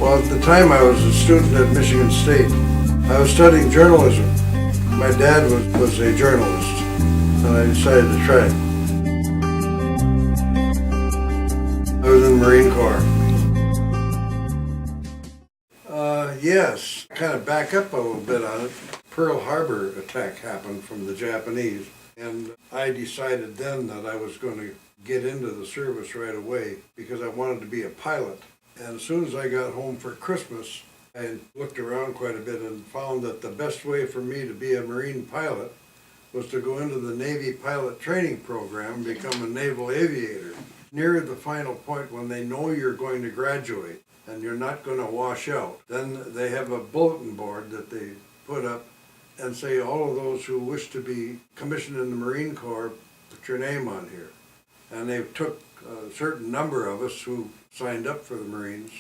Well, at the time I was a student at Michigan State. I was studying journalism. My dad was a journalist, and I decided to try it. I was in the Marine Corps. Yes, kind of back up a little bit on it. Pearl Harbor attack happened from the Japanese, and I decided then that I was going to get into the service right away because I wanted to be a pilot. And as soon as I got home for Christmas, I looked around quite a bit and found that the best way for me to be a Marine pilot was to go into the Navy pilot training program and become a naval aviator. Near the final point when they know you're going to graduate and you're not going to wash out, then they have a bulletin board that they put up and say all of those who wish to be commissioned in the Marine Corps, put your name on here. And they took a certain number of us who signed up for the Marines,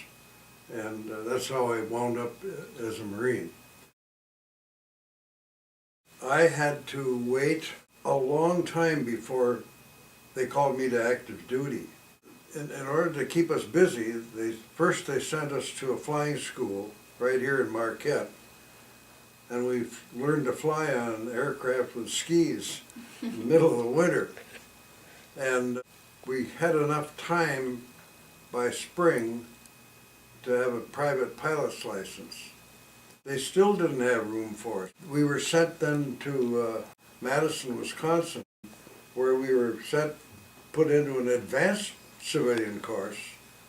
and that's how I wound up as a Marine. I had to wait a long time before they called me to active duty. In order to keep us busy, first they sent us to a flying school right here in Marquette, and we learned to fly on aircraft with skis in the middle of the winter. And we had enough time by spring to have a private pilot's license. They still didn't have room for us. We were sent then to Madison, Wisconsin, where we were put into an advanced civilian course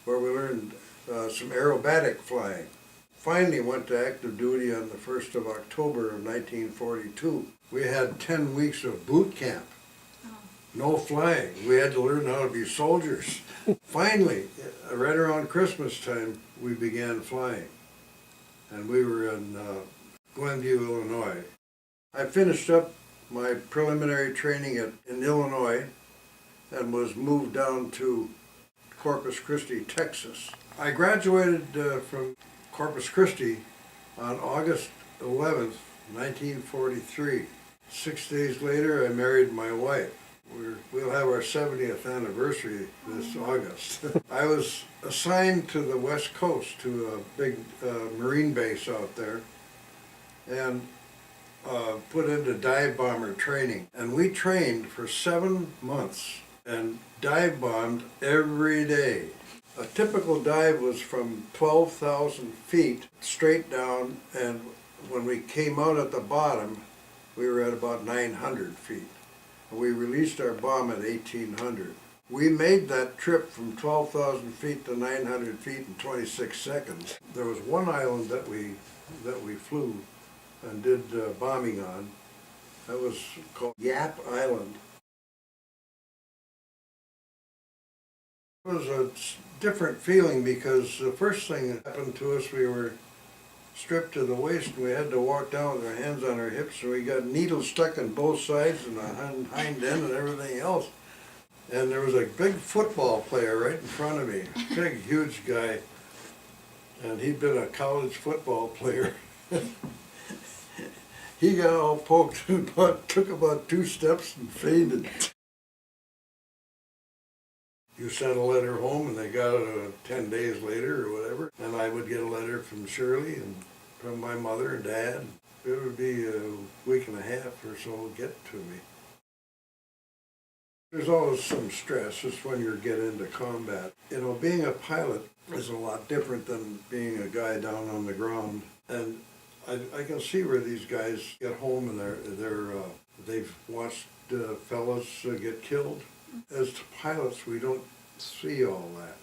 where we learned some aerobatic flying. Finally went to active duty on the 1st of October of 1942. We had 10 weeks of boot camp. No flying. We had to learn how to be soldiers. Finally, right around Christmas time, we began flying. And we were in Glenview, Illinois. I finished up my preliminary training in Illinois and was moved down to Corpus Christi, Texas. I graduated from Corpus Christi on August 11th, 1943. 6 days later, I married my wife. We'll have our 70th anniversary this August. I was assigned to the West Coast, to a big Marine base out there, and put into dive bomber training. And we trained for 7 months and dive bombed every day. A typical dive was from 12,000 feet straight down, and when we came out at the bottom, we were at about 900 feet. We released our bomb at 1,800. We made that trip from 12,000 feet to 900 feet in 26 seconds. There was one island that we flew and did bombing on. That was called Yap Island. It was a different feeling because the first thing that happened to us, we were stripped to the waist and we had to walk down with our hands on our hips, and we got needles stuck in both sides and the hind end and everything else. And there was a big football player right in front of me, big, huge guy, and he'd been a college football player. He got all poked and took about 2 steps and fainted. You sent a letter home and they got it 10 days later or whatever, and I would get a letter from Shirley and from my mother and dad. It would be a week and a half or so to get to me. There's always some stress just when you get into combat. You know, being a pilot is a lot different than being a guy down on the ground. And I can see where these guys get home and they've watched fellas get killed. As to pilots, we don't see all that.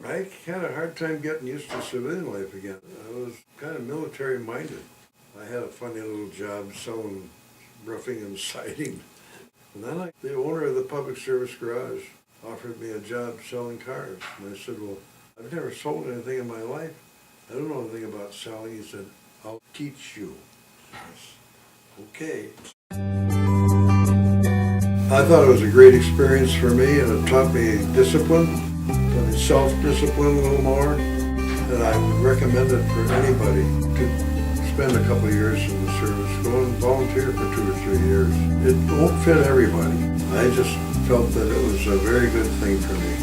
I had a hard time getting used to civilian life again. I was kind of military minded. I had a funny little job selling roofing and siding. And then the owner of the public service garage offered me a job selling cars. And I said, well, I've never sold anything in my life. I don't know anything about selling. He said, I'll teach you. Okay. I thought it was a great experience for me, and it taught me discipline, taught me self-discipline a little more, and I would recommend it for anybody to spend a couple of years in the service. Go and volunteer for 2 or 3 years. It won't fit everybody. I just felt that it was a very good thing for me.